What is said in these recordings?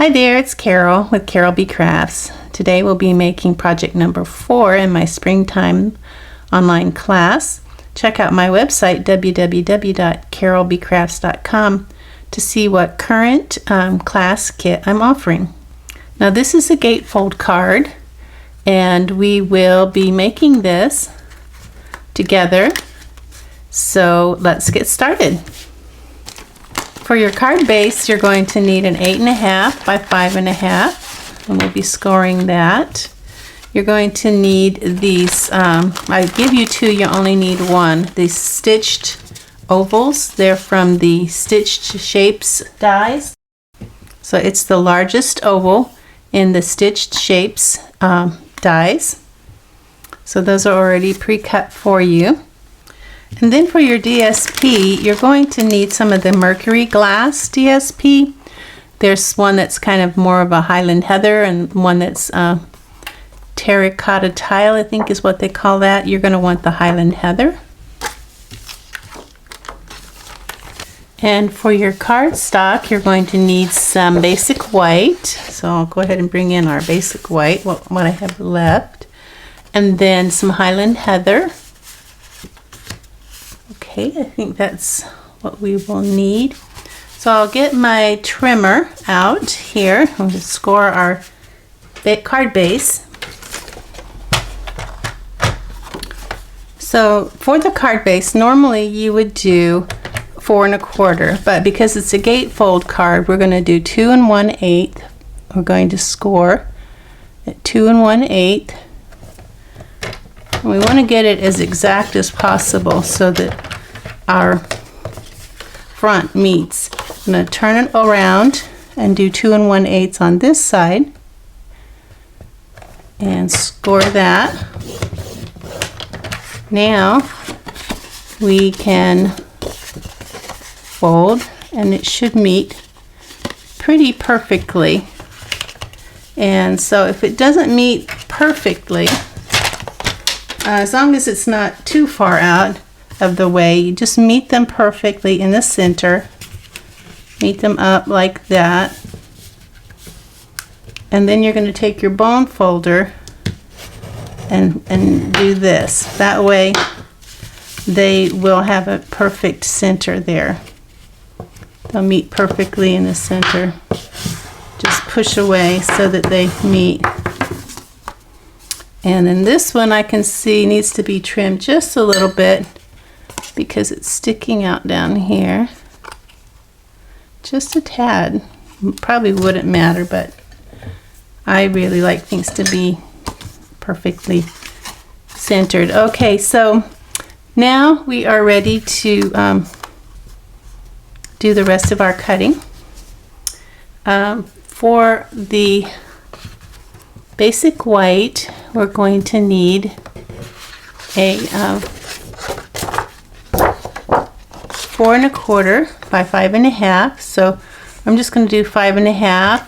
Hi there, it's Carol with Carolbcrafts. Today we'll be making project number 4 in my springtime online class. Check out my website www.carolbcrafts.com to see what current class kit I'm offering. Now this is a gatefold card and we will be making this together. So let's get started. For your card base, you're going to need an 8.5 by 5.5, and we'll be scoring that. You're going to need these, I give you 2, you only need 1. These stitched ovals, they're from the Stitched Shapes dies. So it's the largest oval in the Stitched Shapes dies. So those are already pre-cut for you. And then for your DSP, you're going to need some of the mercury glass DSP. There's one that's kind of more of a Highland Heather and one that's terracotta tile, I think is what they call that. You're going to want the Highland Heather. And for your cardstock, you're going to need some basic white. So I'll go ahead and bring in our basic white, what I have left. And then some Highland Heather. Okay, I think that's what we will need. So I'll get my trimmer out here. I'm going to score our card base. So for the card base, normally you would do 4 1/4, but because it's a gatefold card, we're going to do 2 1/8. We're going to score at 2 1/8. And we want to get it as exact as possible so that our front meets. I'm going to turn it around and do 2 1/8 on this side and score that. Now we can fold and it should meet pretty perfectly. And so if it doesn't meet perfectly, as long as it's not too far out of the way, you just meet them perfectly in the center. Meet them up like that. And then you're going to take your bone folder and do this. That way they will have a perfect center there. They'll meet perfectly in the center. Just push away so that they meet. And then this one I can see needs to be trimmed just a little bit because it's sticking out down here. Just a tad. Probably wouldn't matter, but I really like things to be perfectly centered. Okay, so now we are ready to do the rest of our cutting. For the basic white, we're going to need a 4 1/4 by 5.5. So I'm just going to do 5.5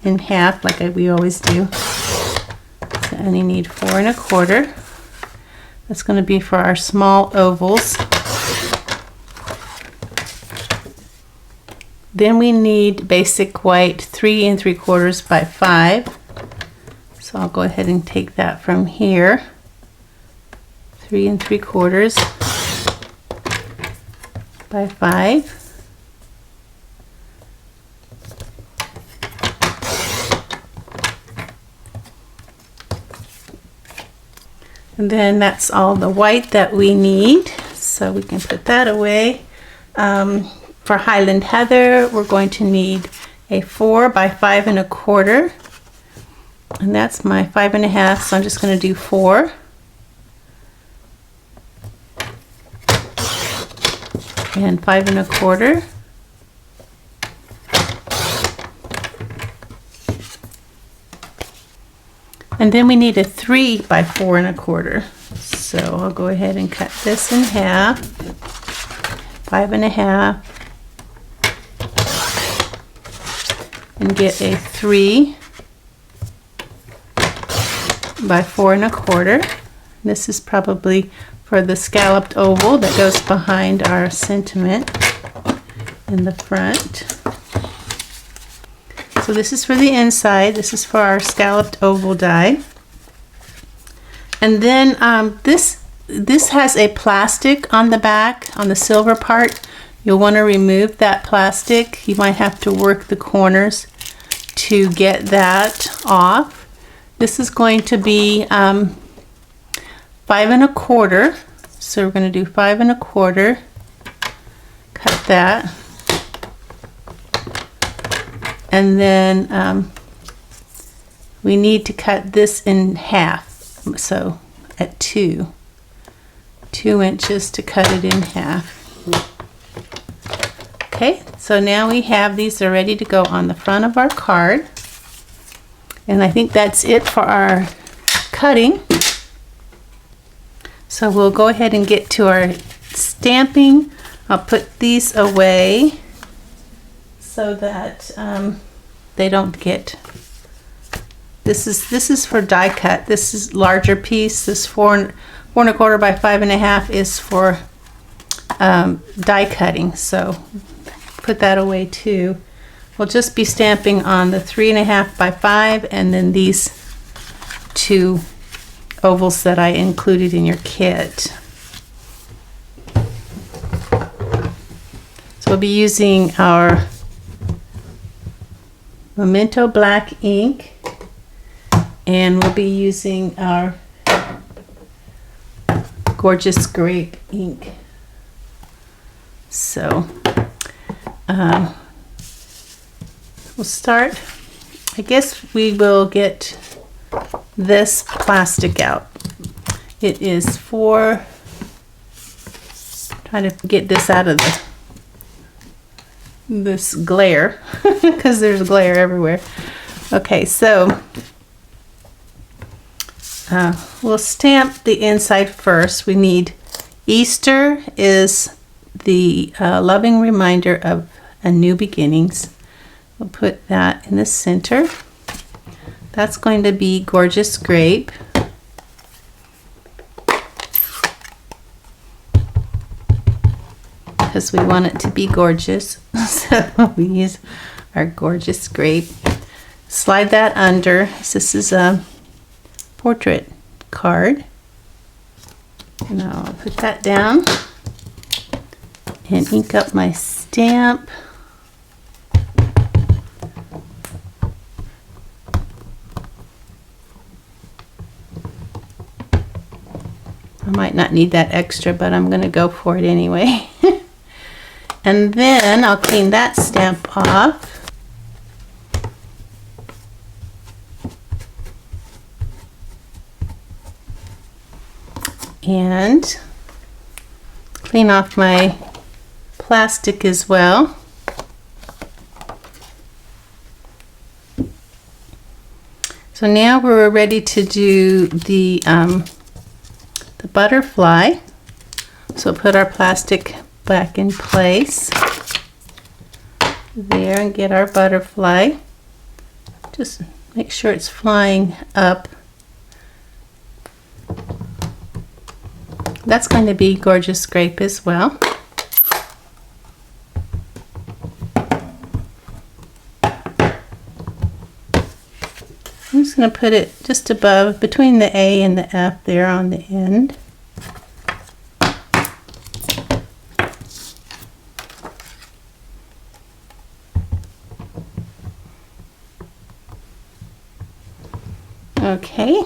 in half like we always do. So I only need 4 1/4. That's going to be for our small ovals. Then we need basic white 3 3/4 by 5. So I'll go ahead and take that from here. 3 3/4 by 5. And then that's all the white that we need. So we can put that away. For Highland Heather, we're going to need a 4 by 5 1/4. And that's my 5.5, so I'm just going to do 4. And 5 1/4. And then we need a 3 by 4 1/4. So I'll go ahead and cut this in half. 5.5. And get a 3 by 4 1/4. This is probably for the scalloped oval that goes behind our sentiment in the front. So So this is for the inside. This is for our scalloped oval die. And then this has a plastic on the back, on the silver part. You'll want to remove that plastic. You might have to work the corners to get that off. This is going to be 5 1/4. So we're going to do 5 1/4. Cut that. And then we need to cut this in half. So at 2 inches to cut it in half. Okay, so now we have these are ready to go on the front of our card. And I think that's it for our cutting. So we'll go ahead and get to our stamping. I'll put these away so that they don't get. This is for die cut. This is larger piece. This 4 1/4 by 5 1/2 is for die cutting. So put that away too. We'll just be stamping on the 3 1/2 by 5 and then these 2 ovals that I included in your kit. So we'll be using our Memento black ink, and we'll be using our Gorgeous Grape ink. So we'll start. I guess we will get this plastic out. It is for, trying to get this out of this glare because there's glare everywhere. Okay, so we'll stamp the inside first. We need Easter is the loving reminder of a new beginnings. We'll put that in the center. That's going to be Gorgeous Grape. Because we want it to be gorgeous. So we use our Gorgeous Grape. Slide that under. This is a portrait card. And I'll put that down and ink up my stamp. I might not need that extra, but I'm going to go for it anyway. And then I'll clean that stamp off. And clean off my plastic as well. So now we're ready to do the butterfly. So put our plastic back in place there and get our butterfly. Just make sure it's flying up. That's going to be Gorgeous Grape as well. I'm just going to put it just above, between the A and the F there on the end. Okay,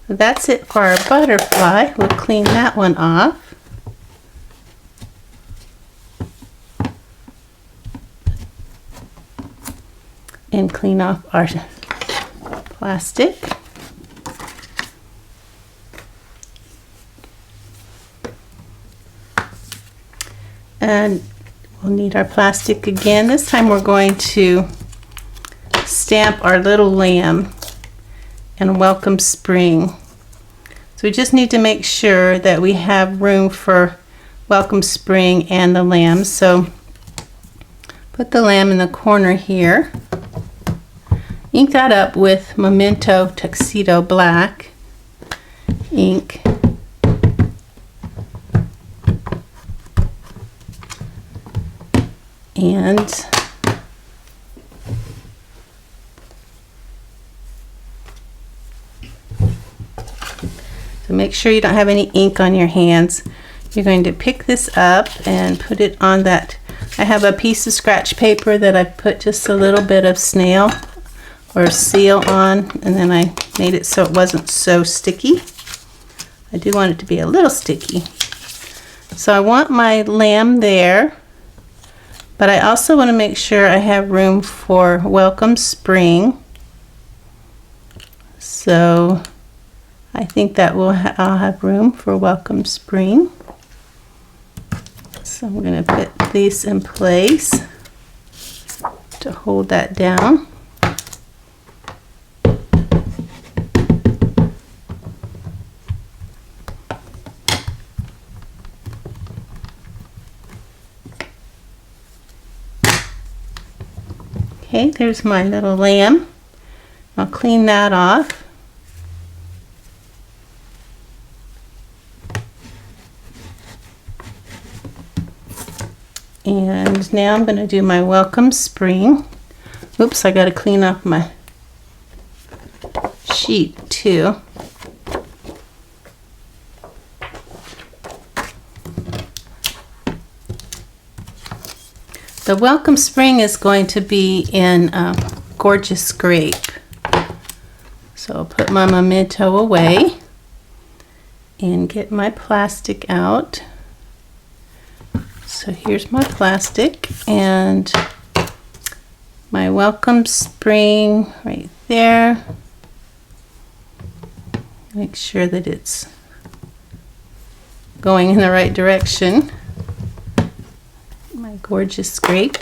so that's it for our butterfly. We'll clean that one off. And clean off our plastic. And we'll need our plastic again. This time we're going to stamp our little lamb and Welcome Spring. So we just need to make sure that we have room for Welcome Spring and the lamb. So put the lamb in the corner here. Ink that up with Memento Tuxedo Black ink. And So make sure you don't have any ink on your hands. You're going to pick this up and put it on that. I have a piece of scratch paper that I put just a little bit of snail or seal on, and then I made it so it wasn't so sticky. I do want it to be a little sticky. So I want my lamb there, but I also want to make sure I have room for Welcome Spring. So I think that I'll have room for Welcome Spring. So I'm going to put these in place to hold that down. Okay, there's my little lamb. I'll clean that off. And now I'm going to do my Welcome Spring. Oops, I got to clean off my sheet too. The Welcome Spring is going to be in Gorgeous Grape. So I'll put my memento away and get my plastic out. So here's my plastic and my Welcome Spring right there. Make sure that it's going in the right direction. My Gorgeous Grape.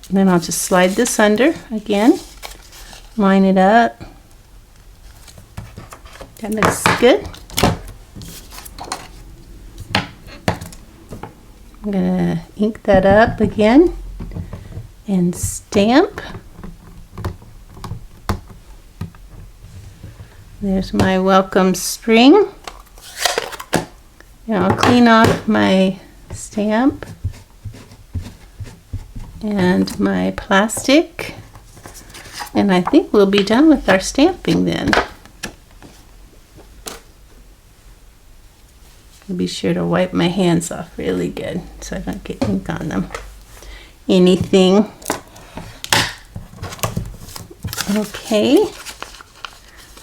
And then I'll just slide this under again, line it up. That looks good. I'm going to ink that up again and stamp. There's my Welcome Spring. Now I'll clean off my stamp and my plastic, and I think we'll be done with our stamping then. I'll be sure to wipe my hands off really good so I don't get ink on them. Anything. Okay.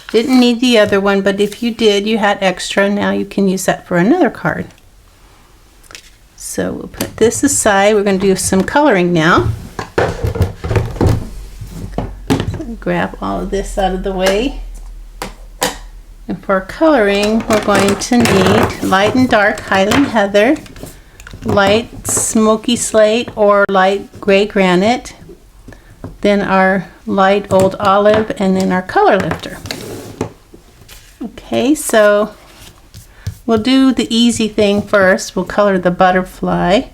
Didn't need the other one, but if you did, you had extra, now you can use that for another card. So we'll put this aside. We're going to do some coloring now. So grab all of this out of the way. And for coloring, we're going to need light and dark Highland Heather, light smoky slate or light gray granite, then our light old olive, and then our color lifter. Okay, so we'll do the easy thing first. We'll color the butterfly,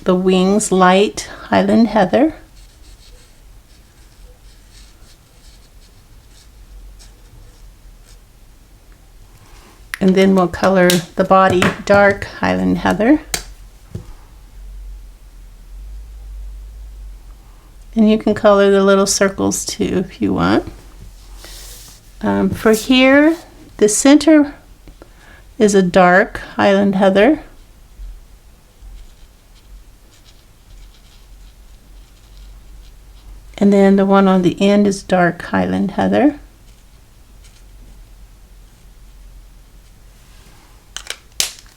the wings light Highland Heather. And then we'll color the body dark Highland Heather. And you can color the little circles too if you want. For here, the center is a dark Highland Heather. And then the one on the end is dark Highland Heather.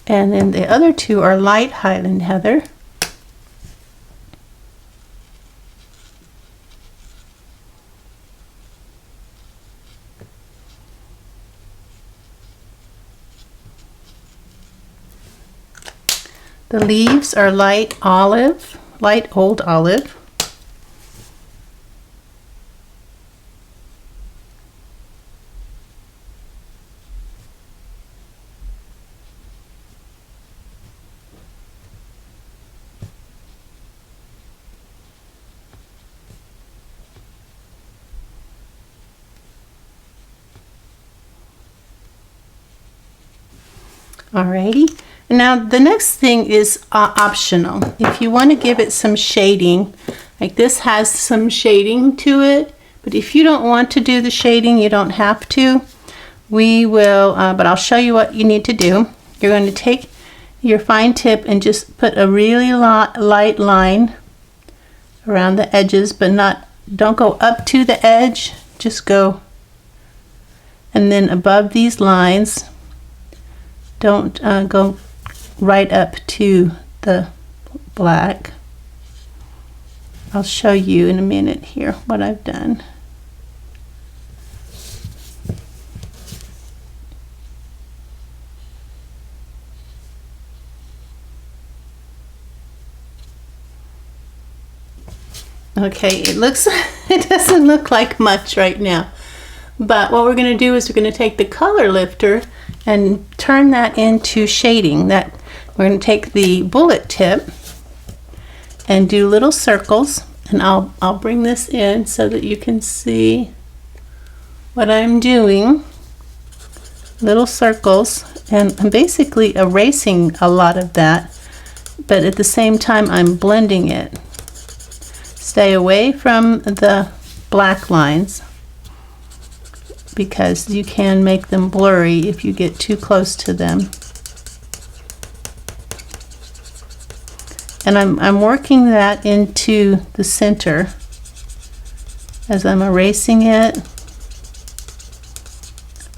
And then the other two are light Highland Heather. The leaves are light olive, light old olive. Alrighty, Now the next thing is optional. If you want to give it some shading, like this has some shading to it, but if you don't want to do the shading, you don't have to. We will, but I'll show you what you need to do. You're going to take your fine tip and just put a really light line around the edges, but don't go up to the edge, just go, and then above these lines, don't go right up to the black. I'll show you in a minute here what I've done. Okay, it doesn't look like much right now, but what we're going to do is we're going to take the color lifter and turn that into shading. That we're going to take the bullet tip and do little circles, and I'll bring this in so that you can see what I'm doing. Little circles, and I'm basically erasing a lot of that, but at the same time I'm blending it. Stay away from the black lines because you can make them blurry if you get too close to them. And I'm working that into the center as I'm erasing it.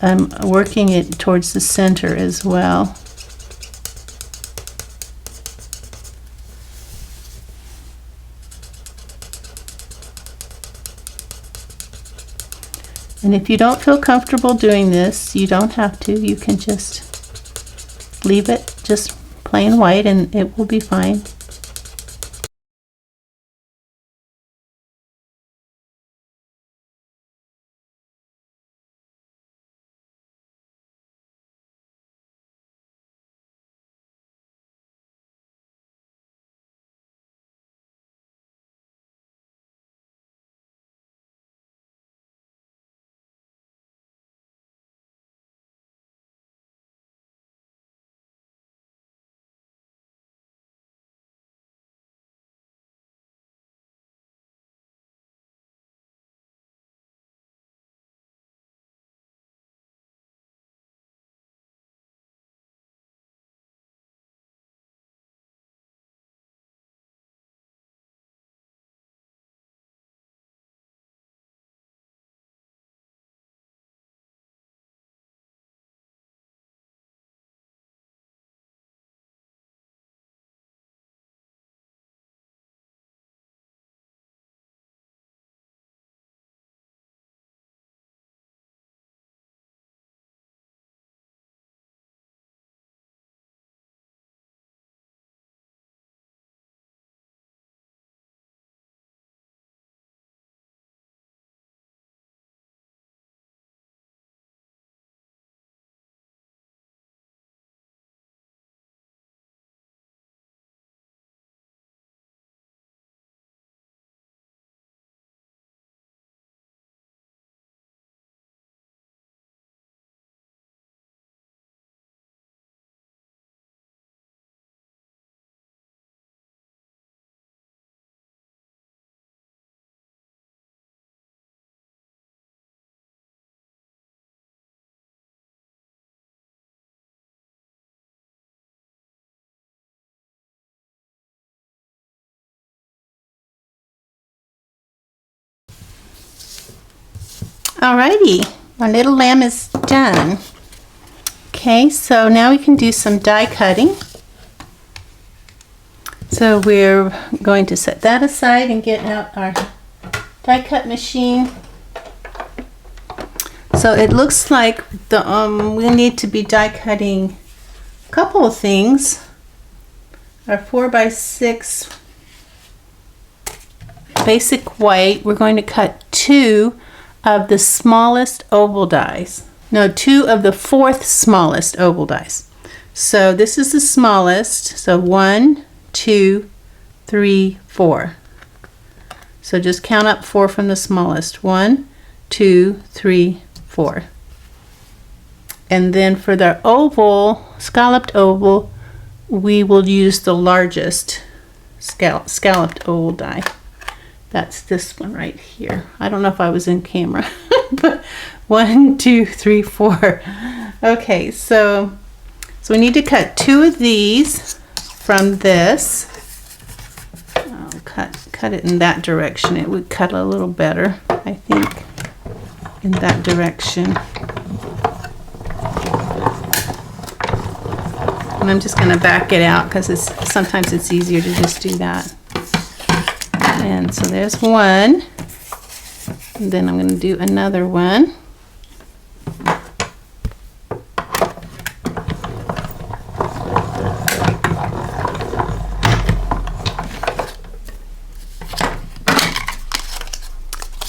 I'm working it towards the center as well. And if you don't feel comfortable doing this, you don't have to. You can just leave it just plain white and it will be fine. Alrighty, our little lamb is done. Okay, so now we can do some die cutting. So we're going to set that aside and get out our die cut machine. So it looks like we need to be die cutting a couple of things. Our 4x6 basic white, we're going to cut 2 of the smallest oval dies. No, 2 of the 4th smallest oval dies. So this is the smallest. So 1, 2, 3, 4. So just count up 4 from the smallest. 1, 2, 3, 4. And then for the oval, scalloped oval, we will use the largest scalloped oval die. That's this one right here. I don't know if I was in camera, but 1, 2, 3, 4. Okay, so we need to cut 2 of these from this. I'll cut it in that direction. It would cut a little better, I think, in that direction. And I'm just going to back it out because sometimes it's easier to just do that. And so there's one. And then I'm going to do another one.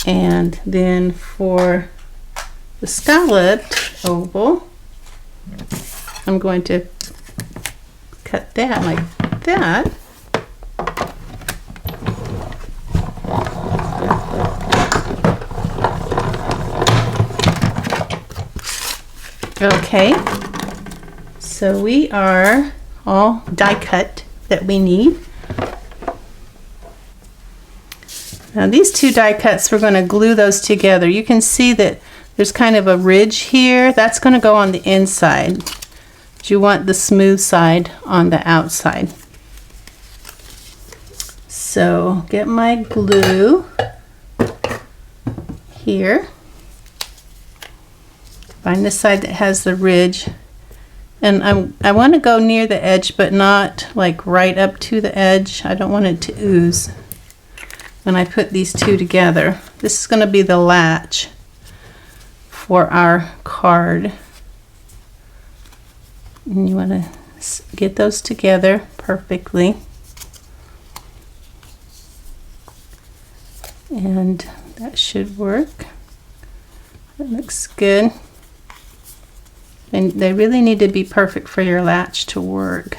And then for the scalloped oval, I'm going to cut that like that. Okay, so we are all die cut that we need. Now these 2 die cuts, we're going to glue those together. You can see that there's kind of a ridge here. That's going to go on the inside. But you want the smooth side on the outside. So get my glue here. Find the side that has the ridge. And I want to go near the edge, but not like right up to the edge. I don't want it to ooze when I put these 2 together. This is going to be the latch for our card. And you want to get those together perfectly. And that should work. That looks good. And they really need to be perfect for your latch to work.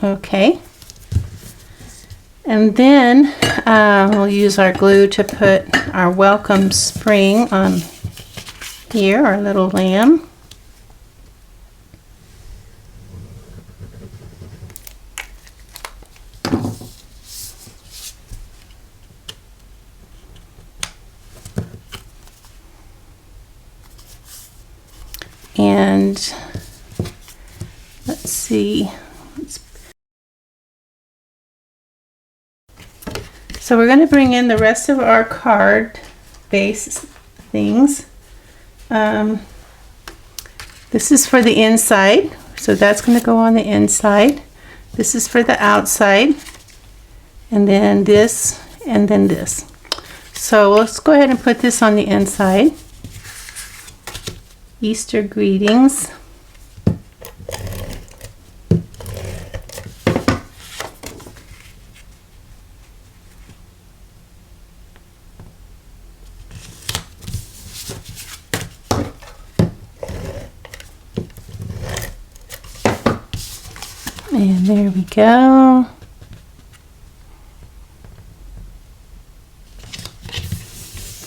Okay. And then we'll use our glue to put our welcome spring on here, our little lamb. And let's see. So we're going to bring in the rest of our card base things. This is for the inside, so that's going to go on the inside. This is for the outside, and then this, and then this. So let's go ahead and put this on the inside. Easter greetings. And there we go.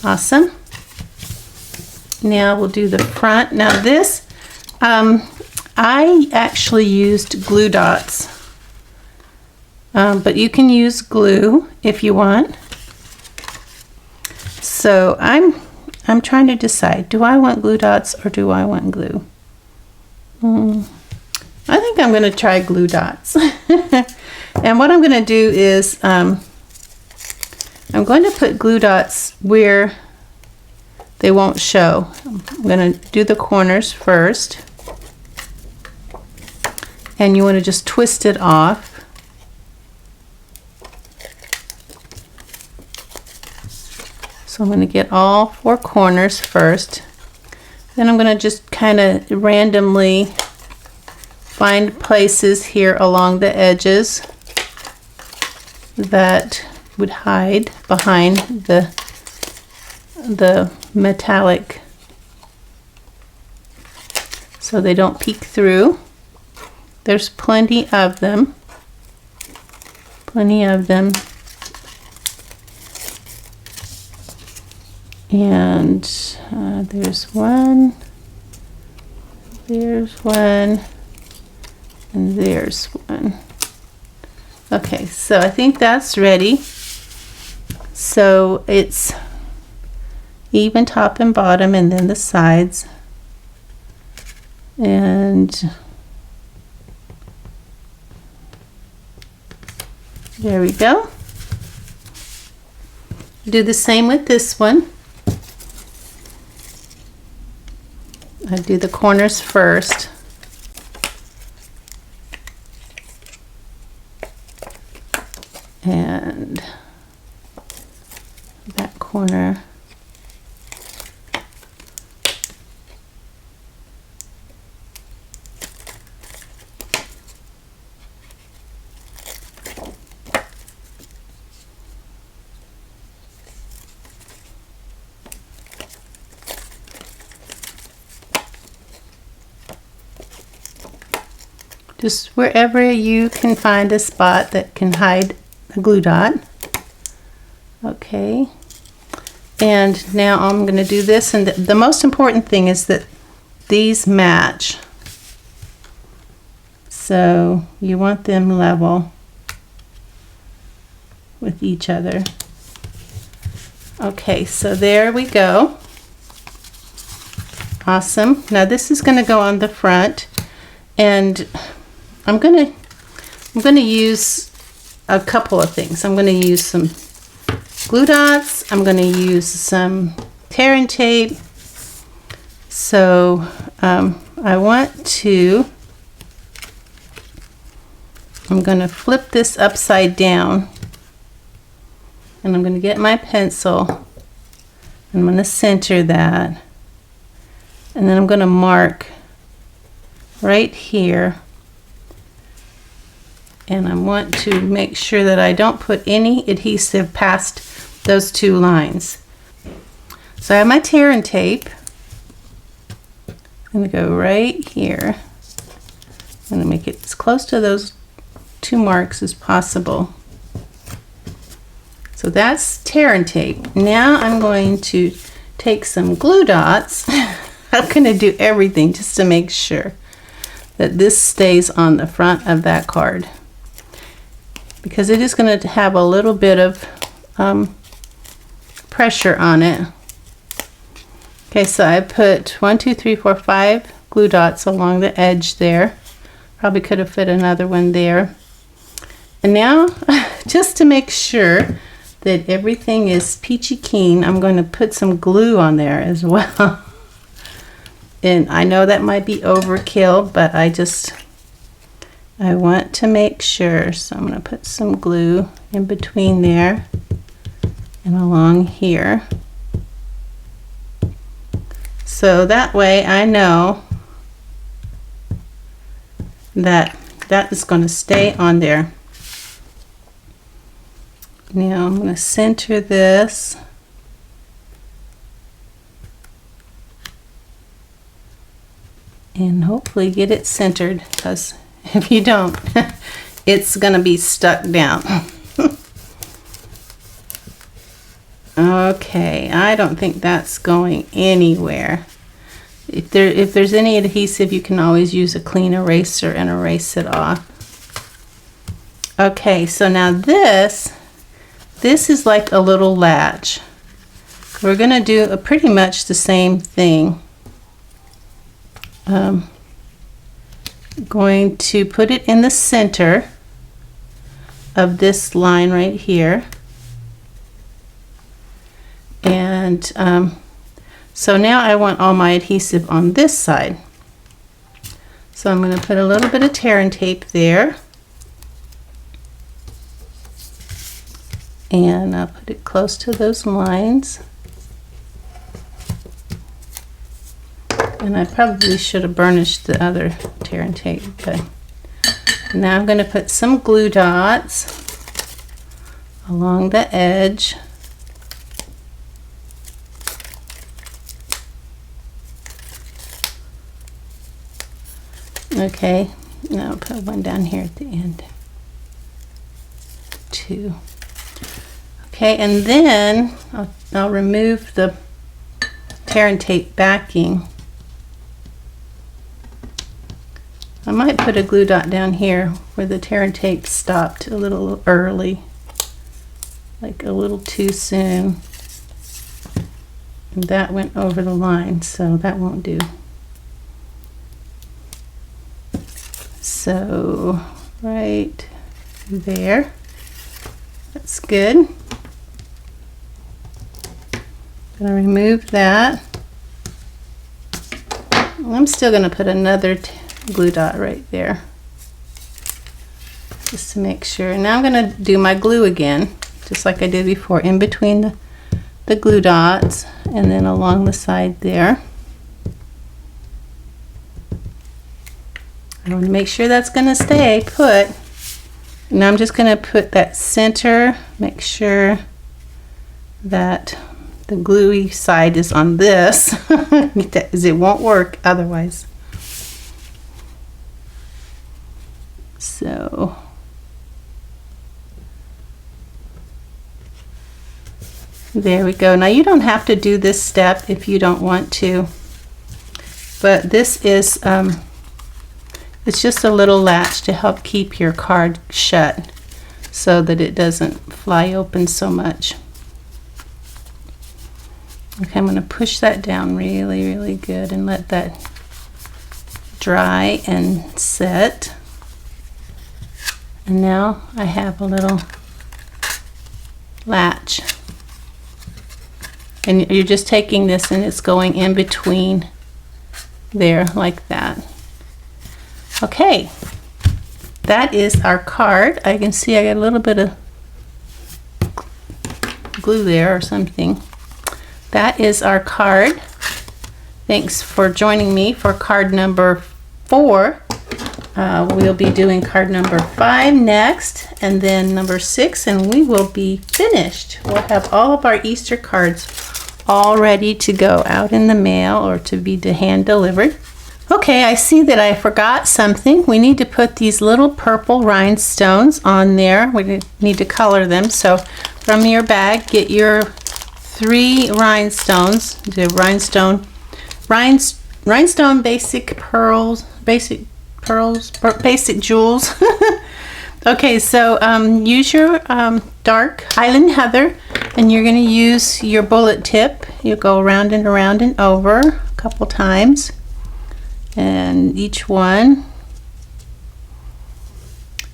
Awesome. Now we'll do the front. Now this, I actually used glue dots, but you can use glue if you want. So I'm trying to decide, do I want glue dots or do I want glue? I think I'm going to try glue dots. And what I'm going to do is I'm going to put glue dots where they won't show. I'm going to do the corners first. And you want to just twist it off. So I'm going to get all 4 corners first. Then I'm going to just kind of randomly find places here along the edges that would hide behind the metallic, so they don't peek through. There's plenty of them. Plenty of them. And there's 1, There's one, and there's one. Okay, so I think that's ready. So it's even top and bottom, and then the sides. And there we go. Do the same with this one. I do the corners first. And that corner. Just wherever you can find a spot that can hide a glue dot. Okay. And now I'm going to do this, and the most important thing is that these match. So you want them level with each other. Okay, so there we go. Awesome. Now this is going to go on the front, and I'm going to use a couple of things. I'm going to use some glue dots. I'm going to use some tear and tape. So I'm going to flip this upside down, and I'm going to get my pencil. I'm going to center that, and then I'm going to mark right here. And I want to make sure that I don't put any adhesive past those two lines. So I have my tear and tape. I'm going to go right here. I'm going to make it as close to those two marks as possible. So that's tear and tape. Now I'm going to take some glue dots. I'm going to do everything just to make sure that this stays on the front of that card, because it is going to have a little bit of pressure on it. Okay, so I put 1, 2, 3, 4, 5 glue dots along the edge there. Probably could have fit another one there. And now, just to make sure that everything is peachy keen, I'm going to put some glue on there as well. And I know that might be overkill, but I want to make sure. So I'm going to put some glue in between there and along here. So that way I know that that is going to stay on there. Now I'm going to center this. And hopefully get it centered, because if you don't, it's going to be stuck down. Okay, I don't think that's going anywhere. If there's any adhesive, you can always use a clean eraser and erase it off. Okay, so now this is like a little latch. We're going to do pretty much the same thing. Going to put it in the center of this line right here. And so now I want all my adhesive on this side. So I'm going to put a little bit of tear and tape there. And I'll put it close to those lines. And I probably should have burnished the other tear and tape, but now I'm going to put some glue dots along the edge. Okay, now I'll put one down here at the end. 2. Okay, and then I'll remove the tear and tape backing. I might put a glue dot down here where the tear and tape stopped a little early, like a little too soon. And that went over the line, so that won't do. So right there, that's good. Gonna remove that. I'm still gonna put another glue dot right there, just to make sure. Now I'm gonna do my glue again, just like I did before, in between the glue dots and then along the side there. I want to make sure that's going to stay put. Now I'm just going to put that center, make sure that the gluey side is on this, because it won't work otherwise. So there we go. Now you don't have to do this step if you don't want to, but this is it's just a little latch to help keep your card shut so that it doesn't fly open so much. Okay, I'm going to push that down really, really good and let that dry and set. And now I have a little latch. And you're just taking this and it's going in between there like that. Okay, that is our card. I can see I got a little bit of glue there or something. That is our card. Thanks for joining me for card number 4. We'll be doing card number 5 next, and then number 6, and we will be finished. We'll have all of our Easter cards all ready to go out in the mail or to be hand delivered. Okay, I see that I forgot something. We need to put these little purple rhinestones on there. We need to color them. So from your bag, get your 3 rhinestones, the rhinestone basic jewels. Okay, so use your dark Highland Heather, and you're going to use your bullet tip. You'll go around and around and over a couple times, and each one,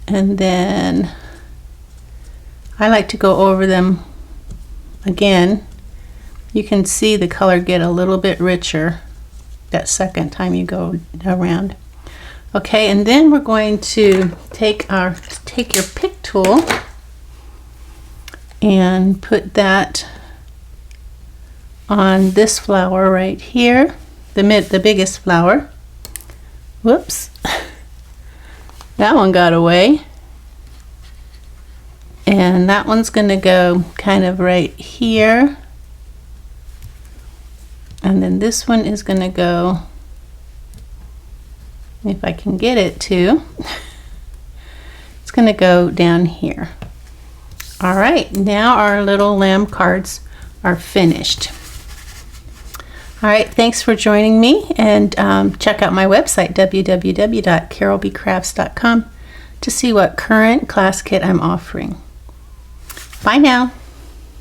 and then I like to go over them again. You can see the color get a little bit richer that second time you go around. Okay, and then we're going to take your pick tool and put that on this flower right here, the biggest flower. Whoops, that one got away. And that one's going to go kind of right here. And then this one is going to go, if I can get it to, it's going to go down here. All right, now our little lamb cards are finished. All right, thanks for joining me, and check out my website, www.carolbcrafts.com, to see what current class kit I'm offering. Bye now.